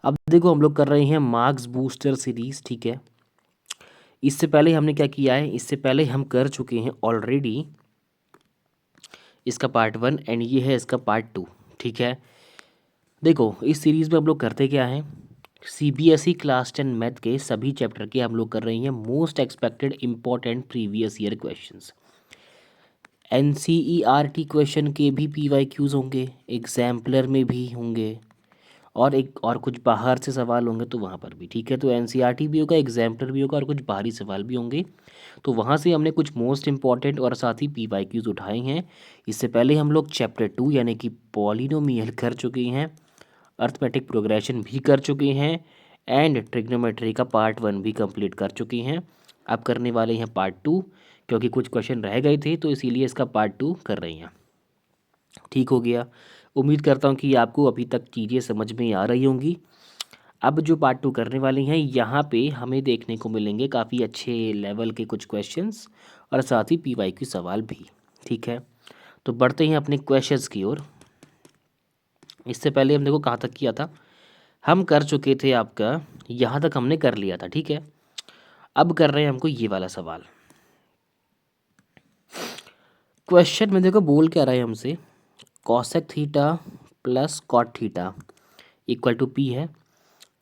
अब देखो हम लोग कर रहे हैं मार्क्स बूस्टर सीरीज, ठीक है। इससे पहले हमने क्या किया है, इससे पहले हम कर चुके हैं ऑलरेडी इसका पार्ट 1 एंड ये है इसका पार्ट 2, ठीक है। देखो इस सीरीज़ में हम लोग करते क्या हैं, सीबीएसई क्लास 10 मैथ के सभी चैप्टर के हम लोग कर रहे हैं most expected important previous year questions. NCERT question के भी पीवाईक्यूज होंगे, एग्जाम्पलर में भी होंगे, और एक और कुछ बाहर से सवाल होंगे तो वहाँ पर भी, ठीक है। तो एनसीईआरटी भी होगा, एग्जाम्पलर भी होगा, और कुछ बाहरी सवाल भी होंगे। तो वहाँ से हमने कुछ मोस्ट इंपॉर्टेंट और साथ ही पीवाईक्यूज उठाए हैं। इससे पहले हम लोग चैप्टर 2 यानी कि पॉलिनोमियल कर चुके हैं, अर्थमेटिक प्रोग्रेशन भी कर चुके हैं, एंड ट्रिग्नोमेट्री का पार्ट 1 भी कंप्लीट कर चुके हैं। अब करने वाले हैं पार्ट 2, क्योंकि कुछ क्वेश्चन रह गए थे तो इसीलिए इसका पार्ट 2 कर रही हैं। ठीक हो गया। उम्मीद करता हूँ कि आपको अभी तक चीज़ें समझ में आ रही होंगी। अब जो पार्ट 2 करने वाली हैं यहाँ पे हमें देखने को मिलेंगे काफ़ी अच्छे लेवल के कुछ क्वेश्चंस और साथ ही पीवाईक्यू सवाल भी, ठीक है। तो बढ़ते हैं अपने क्वेश्चंस की ओर। इससे पहले हम देखो कहाँ तक किया था, हम कर चुके थे आपका यहाँ तक हमने कर लिया था, ठीक है। अब कर रहे हैं हमको ये वाला सवाल। क्वेश्चन में देखो बोल क्या रहा है हमसे, cosec theta plus cot theta equal to P है।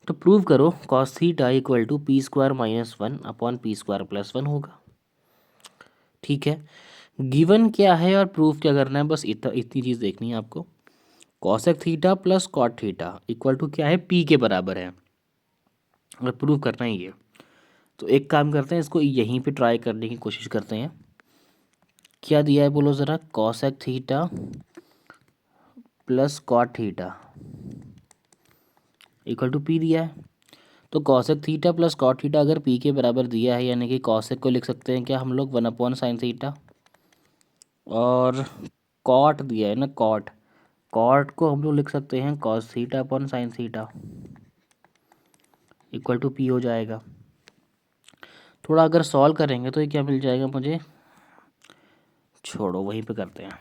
तो प्रूव करो cos theta equal to P square minus 1 upon P square plus 1 होगा, ठीक है। गिवन क्या है और प्रूफ क्या करना है, बस इतनी चीज़ देखनी है आपको। Cosec theta plus cot theta equal to क्या है, पी के बराबर है, और प्रूव करना है ये। तो एक काम करते हैं, इसको यहीं पे ट्राई करने की कोशिश करते हैं। क्या दिया है बोलो ज़रा, cosec theta plus cot theta equal to P दिया है। तो cosec theta plus cot theta अगर पी के बराबर दिया है, यानी कि कॉसेक को लिख सकते हैं क्या हम लोग 1 अपॉन साइन थीटा, और कॉट दिया है ना, कॉट कॉट को हम लोग लिख सकते हैं cos theta upon sine theta equal to P हो जाएगा। थोड़ा अगर सॉल्व करेंगे तो ये क्या मिल जाएगा मुझे, छोड़ो वहीं पे करते हैं,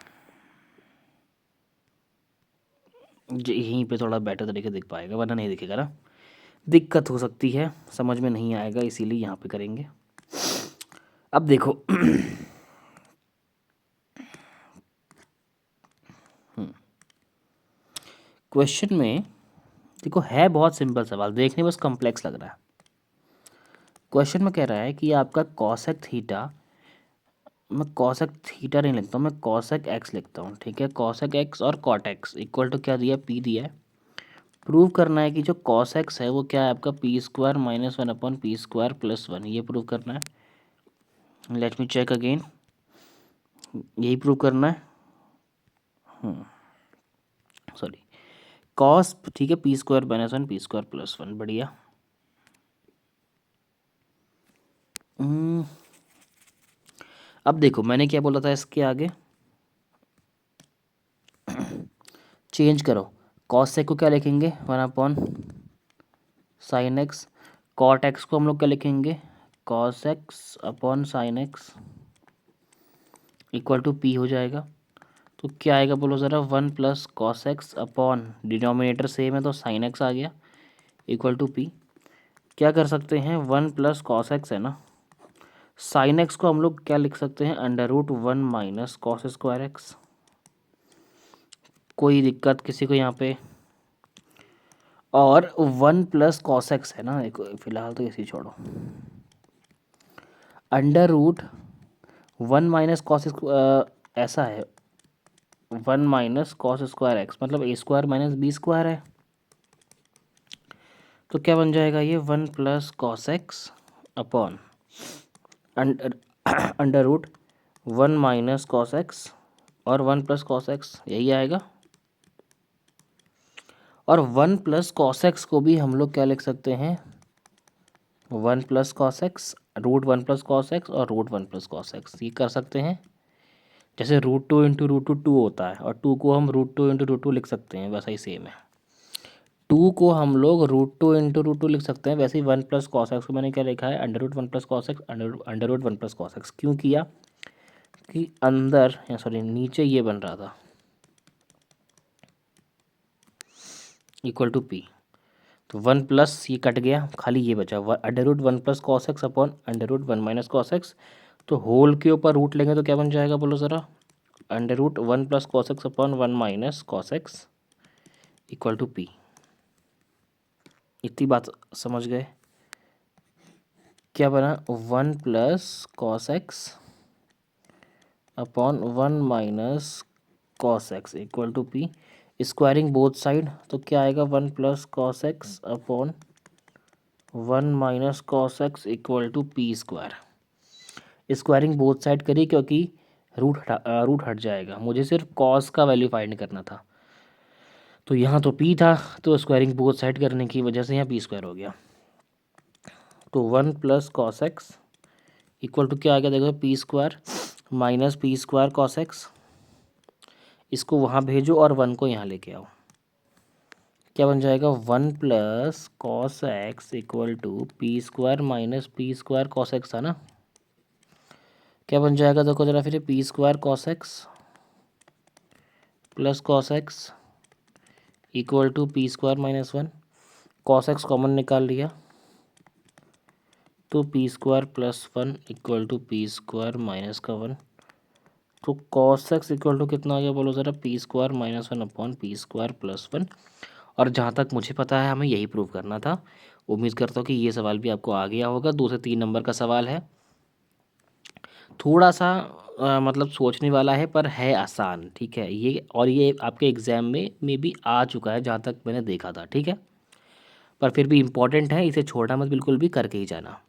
यहीं पे थोड़ा बेटर तरीके दिख पाएगा, वरना नहीं दिखेगा ना, दिक्कत हो सकती है, समझ में नहीं आएगा, इसीलिए यहाँ पे करेंगे। अब देखो क्वेश्चन में देखो है बहुत सिंपल सवाल, देखने बस कॉम्प्लेक्स लग रहा है। क्वेश्चन में कह रहा है कि आपका कॉसेक थीटा, मैं कॉसेक थीटा नहीं लिखता हूँ, मैं कॉसेक एक्स लिखता हूँ, ठीक है। कॉसेक एक्स और कॉट एक्स इक्वल टू क्या दिया, पी दिया है। प्रूव करना है कि जो कॉस एक्स है वो क्या है आपका P square minus 1 upon P square plus 1, ये प्रूव करना है। लेट मी चेक अगेन, यही प्रूव करना है। सॉरी, कॉस, ठीक है, P square minus 1 P square plus 1, बढ़िया। अब देखो मैंने क्या बोला था इसके आगे, चेंज करो, कॉस सेक को क्या लिखेंगे 1 upon sine x, cot x को हम लोग क्या लिखेंगे cos x upon sine x equal to P हो जाएगा। तो क्या आएगा बोलो ज़रा, 1 plus cos x upon denominator same है तो साइन एक्स आ गया इक्वल टू पी। क्या कर सकते हैं, 1 प्लस कॉस एक्स है ना, साइन एक्स को हम लोग क्या लिख सकते हैं under root 1 minus cos square x. कोई दिक्कत किसी को यहाँ पे, और 1 प्लस कॉस एक्स है ना, एक फिलहाल तो इसी छोड़ो, अंडर रूट 1 माइनस कॉस, ऐसा है 1 माइनस कॉस स्क्वायर एक्स मतलब A square minus B square है। तो क्या बन जाएगा ये 1 plus cos x upon under root 1 minus cos x और 1 प्लस कॉस एक्स, यही आएगा। और 1 प्लस कॉस एक्स को भी हम लोग क्या लिख सकते हैं, 1 plus cos x, root 1 plus cos x और रूट 1 प्लस कॉस एक्स, ये कर सकते हैं। जैसे रूट 2 इंटू रूट 2 होता है, और 2 को हम रूट 2 इंटू रूट 2 लिख सकते हैं, वैसा ही सेम है। 2 को हम लोग रूट 2 इंटू रूट 2 लिख सकते हैं, वैसे ही 1 प्लस कॉस एक्स को मैंने क्या लिखा है under root 1 plus cos x, under root 1 plus cos x क्यों किया कि अंदर या सॉरी नीचे ये बन रहा था इक्वल टू पी। तो 1 प्लस ये कट गया, खाली ये बचा √1 + cos x upon √1 - cos x। तो होल के ऊपर रूट लेंगे तो क्या बन जाएगा बोलो ज़रा, √1 + cos x upon 1 - cos x equal to p। इतनी बात समझ गए? क्या बना, 1 + cos x upon 1 - cos x equal to p। Squaring both side तो क्या आएगा, 1 + cos x upon 1 - cos x equal to p²। Squaring both side करी क्योंकि रूट हट जाएगा, मुझे सिर्फ cos का वैल्यू फाइंड करना था। तो यहाँ तो p था, तो स्क्वायरिंग बोथ साइड करने की वजह से यहाँ p² हो गया। तो 1 + cos x इक्वल टू क्या आ गया, देखो p² - p² cos x। इसको वहाँ भेजो और 1 को यहाँ लेके आओ, क्या बन जाएगा, 1 + cos x equal to p² - p² cos x था ना। क्या बन जाएगा देखो जरा फिर, p² cos x plus cos x equal to p² - 1। cos x common निकाल लिया तो p² + 1 इक्वल टू p² - 1। तो cos x इक्वल टू कितना आ गया बोलो ज़रा, p² - 1 अपॉन p² + 1। और जहाँ तक मुझे पता है हमें यही प्रूव करना था। उम्मीद करता हूँ कि ये सवाल भी आपको आ गया होगा। 2 से 3 नंबर का सवाल है, थोड़ा सा मतलब सोचने वाला है पर है आसान, ठीक है ये। और ये आपके एग्ज़ाम में भी आ चुका है जहाँ तक मैंने देखा था, ठीक है। पर फिर भी इम्पोर्टेंट है, इसे छोड़ना मत, बिल्कुल भी करके ही जाना।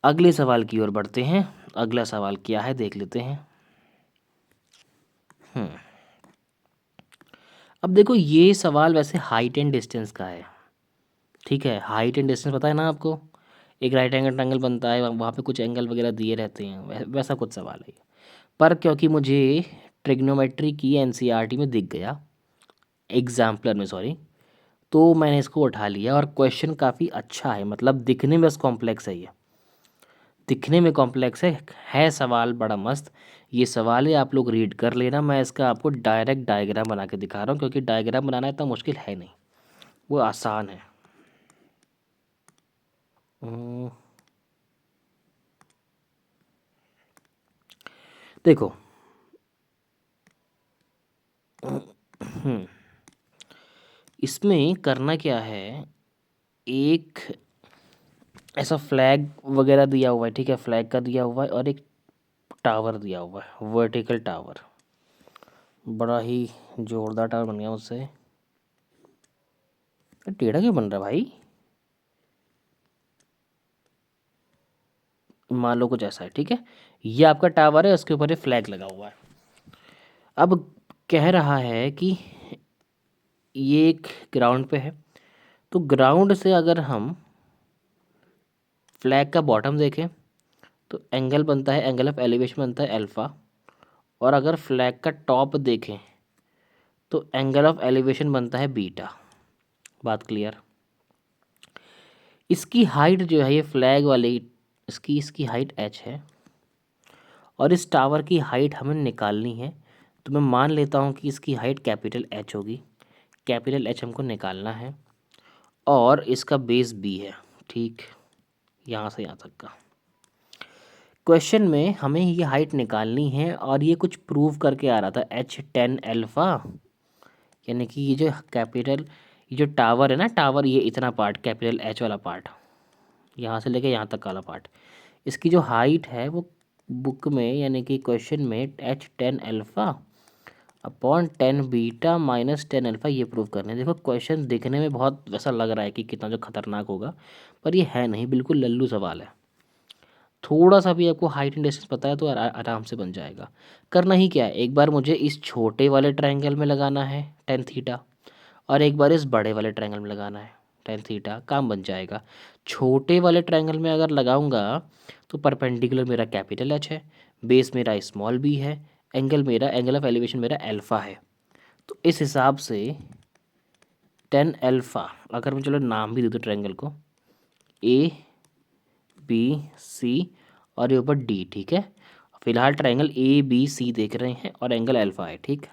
अगले सवाल की ओर बढ़ते हैं। अगला सवाल क्या है देख लेते हैं। अब देखो ये सवाल वैसे हाइट एंड डिस्टेंस का है, ठीक है। हाइट एंड डिस्टेंस पता है ना आपको, एक राइट एंगल ट्रायंगल बनता है, वहाँ पे कुछ एंगल वगैरह दिए रहते हैं, वैसा कुछ सवाल है ये। पर क्योंकि मुझे ट्रिग्नोमेट्री की एनसीईआरटी में दिख गया, एग्जाम्पलर में सॉरी, तो मैंने इसको उठा लिया। और क्वेश्चन काफ़ी अच्छा है, मतलब दिखने में बस कॉम्प्लेक्स है, ये दिखने में कॉम्प्लेक्स है सवाल बड़ा मस्त। ये सवाल है, आप लोग रीड कर लेना। मैं इसका आपको डायरेक्ट डायग्राम बना के दिखा रहा हूँ, क्योंकि डायग्राम बनाना इतना मुश्किल है नहीं, वो आसान है। हम्म, देखो इसमें करना क्या है, एक ऐसा फ्लैग वगैरह दिया हुआ है, ठीक है, फ्लैग का दिया हुआ है, और एक टावर दिया हुआ है, वर्टिकल टावर, बड़ा ही जोरदार टावर बन गया मुझसे। टेढ़ा क्यों बन रहा है भाई, मान लो कुछ ऐसा है, ठीक है। ये आपका टावर है, उसके ऊपर ये फ्लैग लगा हुआ है। अब कह रहा है कि ये एक ग्राउंड पे है, तो ग्राउंड से अगर हम फ्लैग का बॉटम देखें तो एंगल बनता है, एंगल ऑफ एलिवेशन बनता है अल्फ़ा। और अगर फ्लैग का टॉप देखें तो एंगल ऑफ एलिवेशन बनता है बीटा। बात क्लियर? इसकी हाइट जो है, ये फ्लैग वाली, इसकी हाइट h है, और इस टावर की हाइट हमें निकालनी है। तो मैं मान लेता हूँ कि इसकी हाइट कैपिटल H होगी, कैपिटल H हमको निकालना है। और इसका बेस b है, ठीक, यहाँ से यहाँ तक का। क्वेश्चन में हमें ये हाइट निकालनी है, और ये कुछ प्रूव करके आ रहा था H10 अल्फ़ा, यानी कि ये जो टावर है ना, टावर, ये इतना पार्ट कैपिटल H वाला पार्ट, यहाँ से लेके यहाँ तक वाला पार्ट, इसकी जो हाइट है वो बुक में यानी कि क्वेश्चन में H10 alpha upon 10 beta minus 10 alpha, ये प्रूव करने। देखो क्वेश्चन देखने में बहुत वैसा लग रहा है कि कितना जो खतरनाक होगा, पर ये है नहीं, बिल्कुल लल्लू सवाल है। थोड़ा सा भी आपको हाइट एंड डिस्टेंस पता है तो आराम से बन जाएगा। करना ही क्या है, एक बार मुझे इस छोटे वाले ट्रायंगल में लगाना है टेन थीटा, और एक बार इस बड़े वाले ट्रायंगल में लगाना है टेन थीटा, काम बन जाएगा। छोटे वाले ट्रायंगल में अगर लगाऊंगा तो परपेंडिकुलर मेरा कैपिटल एच है, बेस मेरा स्मॉल बी है, एंगल ऑफ एलिवेशन मेरा अल्फ़ा है। तो इस हिसाब से 10 अल्फ़ा, अगर मैं चलो नाम भी दे दूँ ट्रायंगल को, ए बी सी और ये ऊपर डी, ठीक है। फिलहाल ट्रायंगल ए बी सी देख रहे हैं और एंगल अल्फ़ा है, ठीक।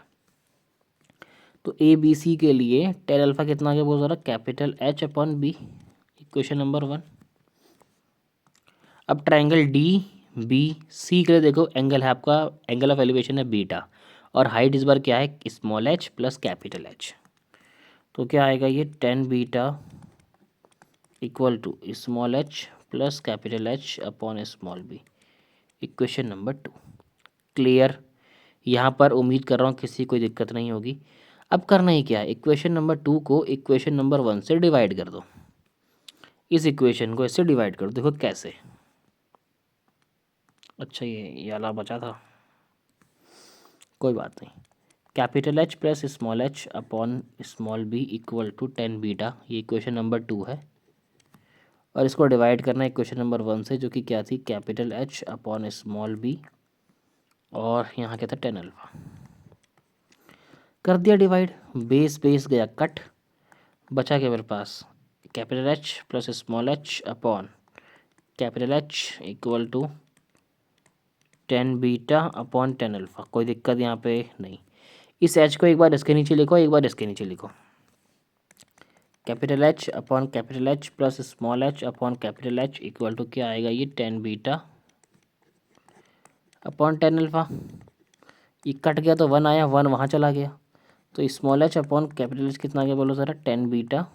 तो ए बी सी के लिए टेन अल्फा कितना आ गया बहुत ज़रा, capital H upon B, equation number 1। अब ट्रायंगल डी बी सी के लिए देखो, एंगल है आपका, एंगल ऑफ एलिवेशन है बीटा, और हाइट इस बार क्या है, small H plus capital H. तो क्या आएगा ये, tan beta equal to small H plus capital H upon small B, equation number 2। Clear? यहाँ पर उम्मीद कर रहा हूँ किसी कोई दिक्कत नहीं होगी। अब करना ही क्या है, इक्वेशन नंबर 2 को इक्वेशन नंबर 1 से डिवाइड कर दो, इस इक्वेशन को इससे डिवाइड कर दो। देखो कैसे, अच्छा ये वाला बचा था, कोई बात नहीं। Capital H plus small H upon small B equal to ten beta, ये इक्वेशन नंबर 2 है, और इसको डिवाइड करना है इक्वेशन नंबर 1 से, जो कि क्या थी, capital H upon small B, और यहाँ क्या था, टेन अल्फा। कर दिया डिवाइड, बेस बेस गया कट, बचा क्या मेरे पास, capital H plus small H upon capital H equal to ten beta upon ten alpha. कोई दिक्कत यहाँ पे नहीं। इस एच को एक बार इसके नीचे लिखो, एक बार इसके नीचे लिखो, capital H upon capital H plus small H upon capital H equal to क्या आएगा, ये tan beta upon ten alpha. ये कट गया तो वन आया, वन वहाँ चला गया, तो small H upon capital H कितना आ गया बोलो ज़रा, tan beta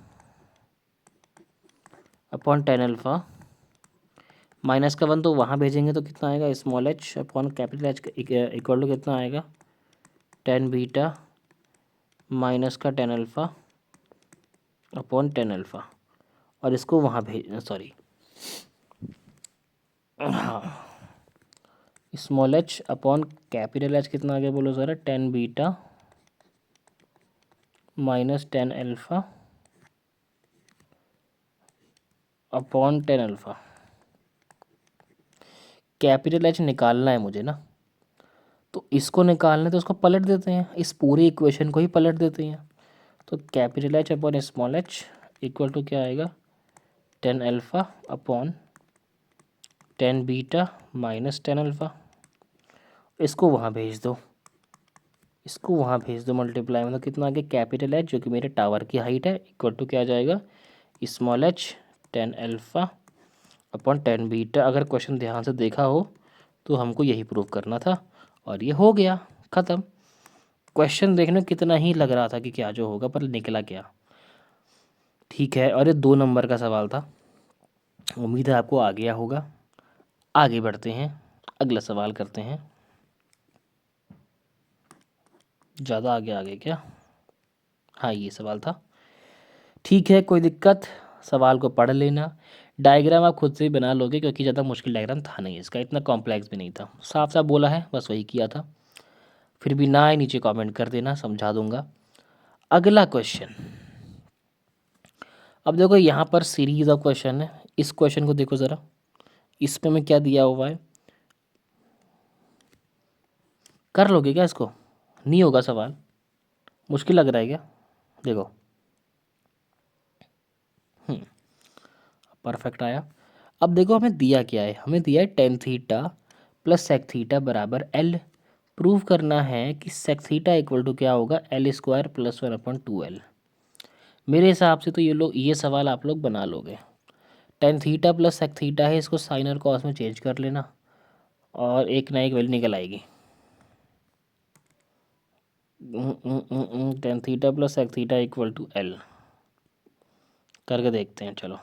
upon ten alpha, minus का वन तो वहाँ भेजेंगे तो कितना आएगा, small H upon capital H equal to कितना आएगा, टेन बीटा माइनस का ten alpha upon tan alpha, और इसको वहाँ भेज, सॉरी हाँ, small H upon capital H कितना आ गया बोलो ज़रा, tan beta minus tan alpha upon tan alpha. Capital H निकालना है मुझे ना, तो इसको निकालना है तो उसको पलट देते हैं, इस पूरे इक्वेशन को ही पलट देते हैं। तो capital H upon small H equal to क्या आएगा, tan alpha upon tan beta minus tan alpha. इसको वहाँ भेज दो, इसको वहाँ भेज दो मल्टीप्लाई में, तो कितना आ गया, कैपिटल एच जो कि मेरे टावर की हाइट है इक्वल टू क्या आ जाएगा, small H ten alpha upon tan beta. अगर क्वेश्चन ध्यान से देखा हो तो हमको यही प्रूव करना था, और ये हो गया ख़त्म। क्वेश्चन देखने में कितना ही लग रहा था कि क्या जो होगा, पर निकला क्या, ठीक है। और ये 2 नंबर का सवाल था, उम्मीद है आपको आ गया होगा। आगे बढ़ते हैं, अगला सवाल करते हैं। ज़्यादा आगे आगे क्या, हाँ ये सवाल था, ठीक है कोई दिक्कत। सवाल को पढ़ लेना, डायग्राम आप खुद से ही बना लोगे, क्योंकि ज़्यादा मुश्किल डायग्राम था नहीं इसका, इतना कॉम्प्लेक्स भी नहीं था, साफ साफ बोला है, बस वही किया था। फिर भी ना आए नीचे कमेंट कर देना, समझा दूंगा। अगला क्वेश्चन, अब देखो यहाँ पर सीरीज ऑफ क्वेश्चन है, इस क्वेश्चन को देखो ज़रा, इसमें मैं क्या दिया हुआ है, कर लोगे क्या इसको, नहीं होगा सवाल, मुश्किल लग रहा है क्या, देखो परफेक्ट आया। अब देखो हमें दिया क्या है, हमें दिया है tan theta plus sec theta बराबर एल। प्रूव करना है कि सेक थीटा इक्वल टू क्या होगा, L square plus one upon two L. मेरे हिसाब से तो ये सवाल आप लोग बना लोगे। Tan theta plus sec theta है, इसको साइन और कॉस में चेंज कर लेना, और एक ना एक वैल्यू निकल आएगी। Tan theta plus sec theta equal to L, करके देखते हैं चलो।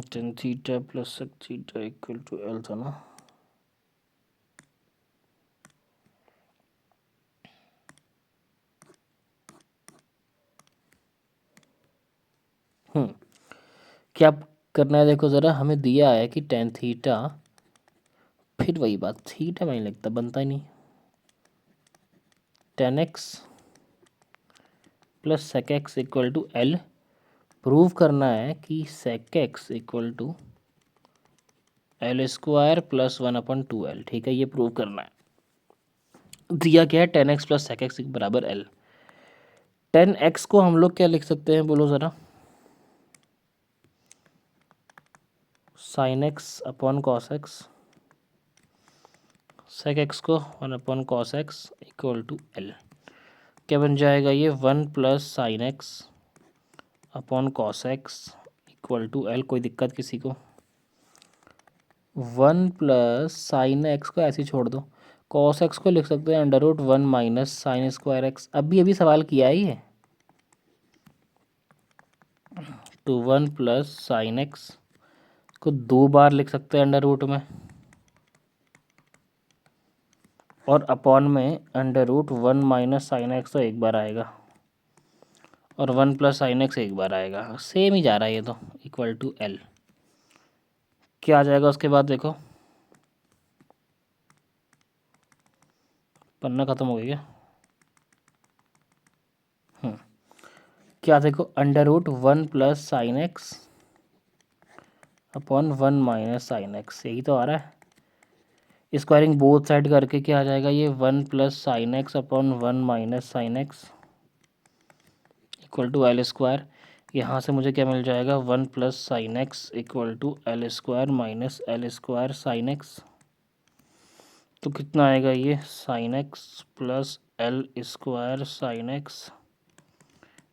Tan theta plus sec theta equal to L था ना, क्या करना है देखो ज़रा, हमें दिया है कि टेन थीटा, फिर वही बात, थीटा में नहीं लगता, बनता ही नहीं, tan x plus sec x equal to L. Prove करना है कि sec x equal to L square plus one upon two L, ठीक है, ये प्रूव करना है। दिया क्या है, tan x plus sec x बराबर एल। टेन एक्स को हम लोग क्या लिख सकते हैं बोलो ज़रा, sine x upon cos x, sec x को 1/cos x equal to L. क्या बन जाएगा ये 1 + sin x upon cos x equal to L. कोई दिक्कत किसी को? 1 + sin x को ऐसे ही छोड़ दो, cos x को लिख सकते हैं √1 - sin²x। अभी सवाल किया ही है। तो 1 + sin x को 2 बार लिख सकते हैं अंडर रूट में, और अपॉन में √1 - sin x तो एक बार आएगा, और 1 + sin x एक बार आएगा। सेम ही जा रहा है ये तो, इक्वल टू एल। क्या आ जाएगा उसके बाद? देखो पन्ना ख़त्म हो गया क्या? क्या देखो, √1 + sin x upon 1 - sin x, यही तो आ रहा है। स्क्वायरिंग बोथ साइड करके क्या आ जाएगा ये 1 + sin x upon 1 - sin x equal to एल²। यहाँ से मुझे क्या मिल जाएगा? 1 + sin x equal to L² - L² sin x। तो कितना आएगा ये? sin x + L² sin x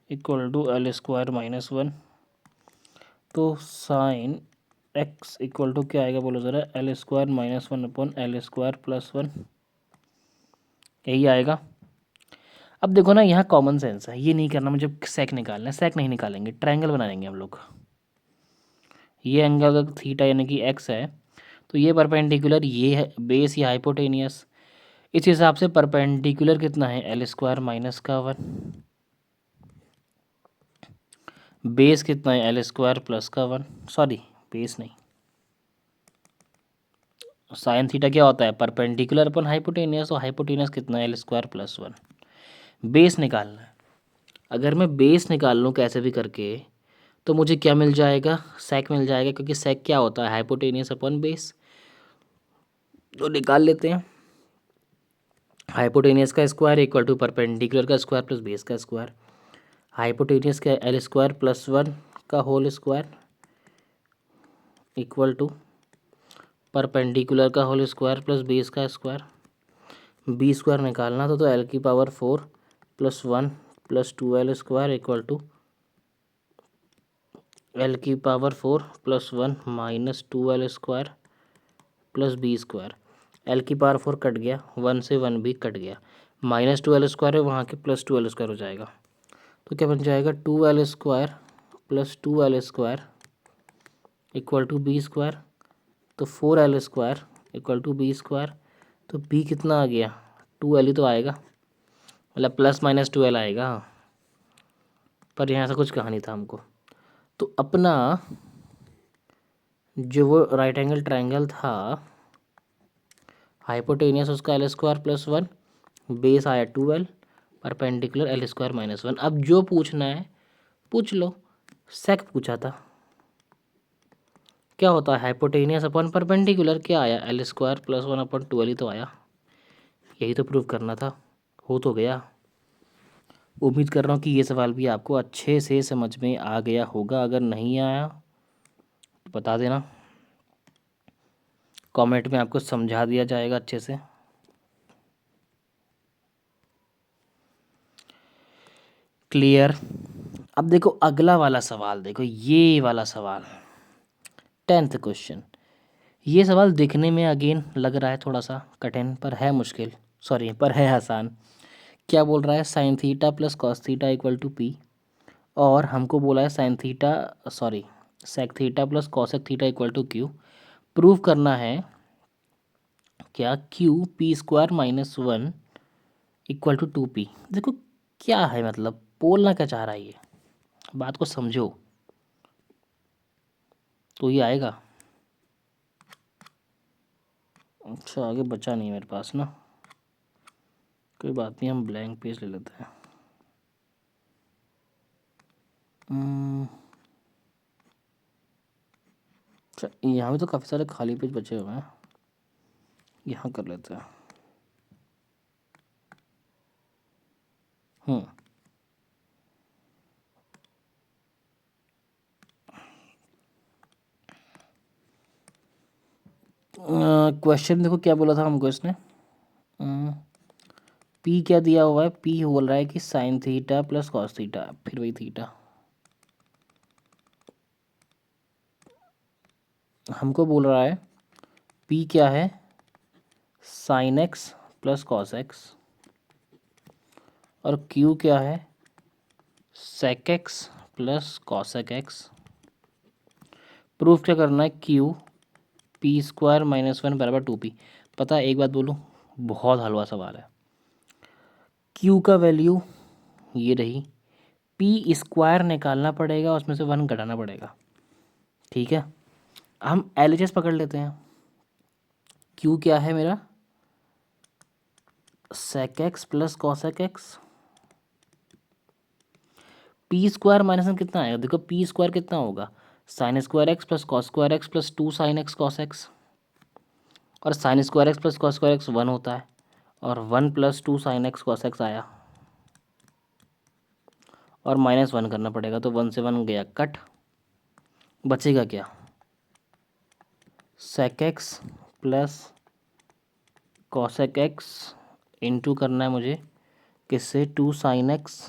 equal to L² - 1। तो sin x इक्वल टू क्या आएगा बोलो ज़रा? L² - 1 अपॉन L² + 1, यही आएगा। अब देखो ना, यहाँ कॉमन सेंस है, ये नहीं करना मुझे सेक निकालना है। सेक नहीं निकालेंगे, ट्रायंगल बनाएंगे हम लोग। ये एंगल अगर थीटा यानी कि एक्स है, तो ये परपेंडिकुलर ये है बेस या हाइपोटेनियस। इस हिसाब से परपेंडिकुलर कितना है? L² - का 1। बेस कितना है? L² + का 1। सॉरी, बेस नहीं, साइन थीटा क्या होता है? Perpendicular upon hypotenuse. और हाइपोटेनियस कितना है? L² + 1। बेस निकालना है। अगर मैं बेस निकाल लूँ कैसे भी करके, तो मुझे क्या मिल जाएगा? सेक मिल जाएगा, क्योंकि सेक क्या होता है? Hypotenuse upon base. तो निकाल लेते हैं। हाइपोटेनियस का स्क्वायर इक्वल टू परपेंडिकुलर का स्क्वायर प्लस बेस का स्क्वायर। हाइपोटेनियस का L² + 1 का whole square equal to perpendicular का होल स्क्वायर प्लस बेस का स्क्वायर। b² निकालना तो L⁴ + 1 + 2L² equal to L⁴ + 1 - 2L² plus b²। L⁴ cut गया, 1 से 1 भी कट गया, -2L² है वहाँ के, +2L² हो जाएगा। तो क्या बन जाएगा? 2L² + 2L² equal to b²। तो 4L² इक्वल टू b²। तो b कितना आ गया? 2L ही तो आएगा, मतलब ±2L आएगा। पर यहाँ से कुछ कहा नहीं था हमको। तो अपना जो वो राइट एंगल ट्रायंगल था, हाइपोटेनियस उसका L² + 1, बेस आया 2L, परपेंडिकुलर L² - 1। अब जो पूछना है पूछ लो। सेक पूछा था, क्या होता है? Hypotenuse upon perpendicular. क्या आया? L² + 1 अपॉन 2L ही तो आया। यही तो प्रूव करना था, हो तो गया। उम्मीद कर रहा हूँ कि ये सवाल भी आपको अच्छे से समझ में आ गया होगा। अगर नहीं आया तो बता देना, कमेंट में आपको समझा दिया जाएगा अच्छे से। क्लियर? अब देखो अगला वाला सवाल, देखो ये वाला सवाल 10th क्वेश्चन। ये सवाल दिखने में अगेन लग रहा है थोड़ा सा कठिन, पर है मुश्किल, सॉरी पर है आसान। क्या बोल रहा है? Sine theta plus cos theta equal to P, और हमको बोला है sine theta sorry sec theta plus cosec theta equal to Q. Prove करना है क्या? Q p² - 1 equal to 2p। देखो क्या है, मतलब बोलना क्या चाह रहा है ये, बात को समझो तो ये आएगा। अच्छा, आगे बचा नहीं मेरे पास ना, कोई बात नहीं, हम ब्लैंक पेज ले लेते हैं। अच्छा, यहाँ भी तो काफ़ी सारे खाली पेज बचे हुए हैं, यहाँ कर लेते हैं। क्वेश्चन देखो क्या बोला था हमको इसने। पी क्या दिया हुआ है, पी बोल रहा है कि sign theta plus cos theta, फिर वही थीटा। हमको बोल रहा है पी क्या है, sine x plus cos x, और क्यू क्या है, sec x plus cosec x. Proof क्या करना है, Q P square minus one बराबर टू पी। पता है एक बात बोलूँ, बहुत हलवा सवाल है। क्यू का वैल्यू ये रही, पी स्क्वायर निकालना पड़ेगा, उसमें से वन घटाना पड़ेगा। ठीक है, हम एलएचएस पकड़ लेते हैं। क्यू क्या है मेरा, sec x plus cosec x. P square minus one कितना आएगा, देखो पी स्क्वायर कितना होगा, sine square x plus cos square x plus two sine x cos x, और sine square x plus cos square x one होता है, और one plus two sine x cos x आया, और माइनस वन करना पड़ेगा, तो वन से वन गया कट, बचेगा क्या, sec x plus cosec x into करना है मुझे किससे, two sine x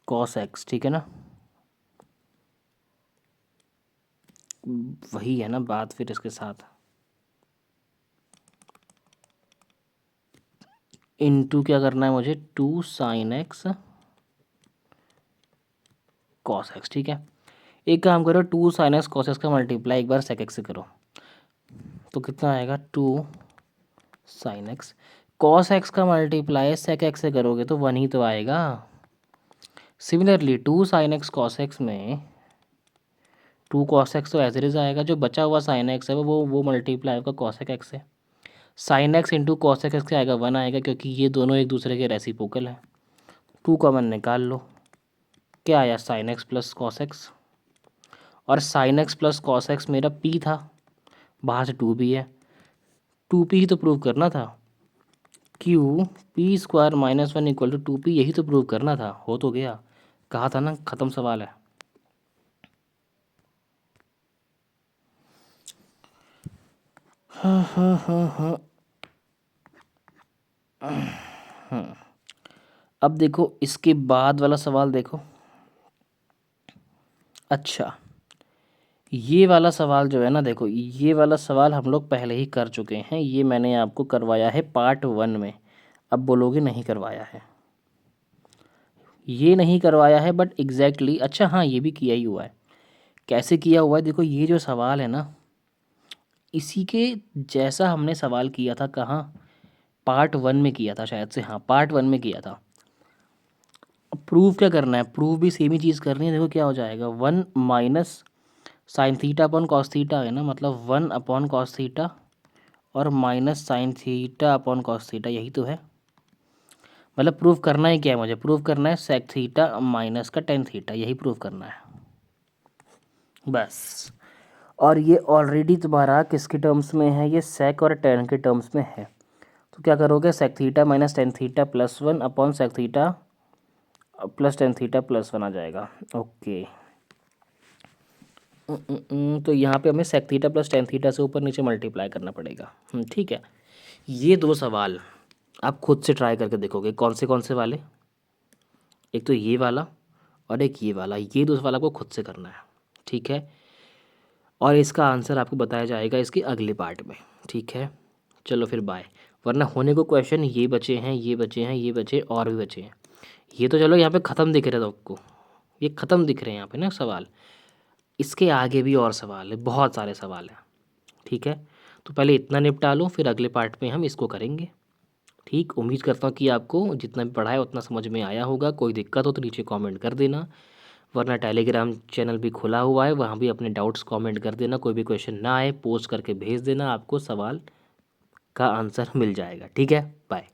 cos x. ठीक है ना, वही है ना बात फिर इसके साथ, इंटू क्या करना है मुझे, two sine x cos x. ठीक है, एक काम करो, two sine x cos x का मल्टीप्लाई एक बार सेक एक्स से करो, तो कितना आएगा, two sine x. Cos x का मल्टीप्लाई सेक एक्स से करोगे तो वन ही तो आएगा। Similarly two sine x cos x में टू कॉस एक्स तो एज इट इज आएगा, जो बचा हुआ साइन एक्स है वो मल्टीप्लाई होगा कॉसेक एक्स से। Sine x into cosec x क्या आएगा, वन आएगा, क्योंकि ये दोनों एक दूसरे के रेसिप्रोकल हैं। टू कॉमन निकाल लो, क्या आया, sine x plus cos x, और sine x plus cos x मेरा पी था, बाहर से टू भी है, टू पी ही तो प्रूव करना था। Q P square minus one equal to two P, यही तो प्रूव करना था, हो तो गया, कहा था ना ख़त्म सवाल है। हाँ हाँ हाँ हाँ। अब देखो इसके बाद वाला सवाल देखो। अच्छा, ये वाला सवाल जो है ना, देखो ये वाला सवाल हम लोग पहले ही कर चुके हैं, ये मैंने आपको करवाया है पार्ट वन में। अब बोलोगे नहीं करवाया है, ये नहीं करवाया है, बट एग्जैक्टली अच्छा हाँ ये भी किया ही हुआ है। कैसे किया हुआ है, देखो ये जो सवाल है ना, इसी के जैसा हमने सवाल किया था, कहाँ, पार्ट वन में किया था शायद से, हाँ पार्ट वन में किया था। अब प्रूव क्या करना है, प्रूव भी सेम ही चीज़ करनी है। देखो क्या हो जाएगा, one minus sine theta upon cos theta है ना, मतलब वन अपॉन कॉस थीटा और minus sine theta upon cos theta, यही तो है। मतलब प्रूव करना ही क्या है मुझे, प्रूव करना है सेक थीटा माइनस का टेन थीटा, यही प्रूव करना है बस। और ये ऑलरेडी तुम्हारा किसके टर्म्स में है, ये सेक और टेन के टर्म्स में है। तो क्या करोगे, sec theta minus ten theta plus one upon sec theta plus ten theta plus one आ जाएगा। ओके, तो यहाँ पे हमें sec theta plus ten theta से ऊपर नीचे मल्टीप्लाई करना पड़ेगा। ठीक है, ये दो सवाल आप खुद से ट्राई करके देखोगे, कौन से वाले, एक तो ये वाला और एक ये वाला, ये दो सवाल आपको खुद से करना है। ठीक है, और इसका आंसर आपको बताया जाएगा इसके अगले पार्ट में। ठीक है, चलो फिर बाय। वरना होने को क्वेश्चन ये बचे हैं, ये बचे हैं, ये बचे और भी बचे हैं। ये तो चलो यहाँ पे ख़त्म दिख रहे थे आपको, ये ख़त्म दिख रहे हैं यहाँ पे ना सवाल, इसके आगे भी और सवाल है, बहुत सारे सवाल हैं। ठीक है, तो पहले इतना निपटा लो, फिर अगले पार्ट में हम इसको करेंगे। ठीक, उम्मीद करता हूँ कि आपको जितना भी पढ़ा है उतना समझ में आया होगा। कोई दिक्कत हो तो नीचे कमेंट कर देना, वरना टेलीग्राम चैनल भी खुला हुआ है, वहाँ भी अपने डाउट्स कमेंट कर देना। कोई भी क्वेश्चन ना आए पोस्ट करके भेज देना, आपको सवाल का आंसर मिल जाएगा। ठीक है, बाय।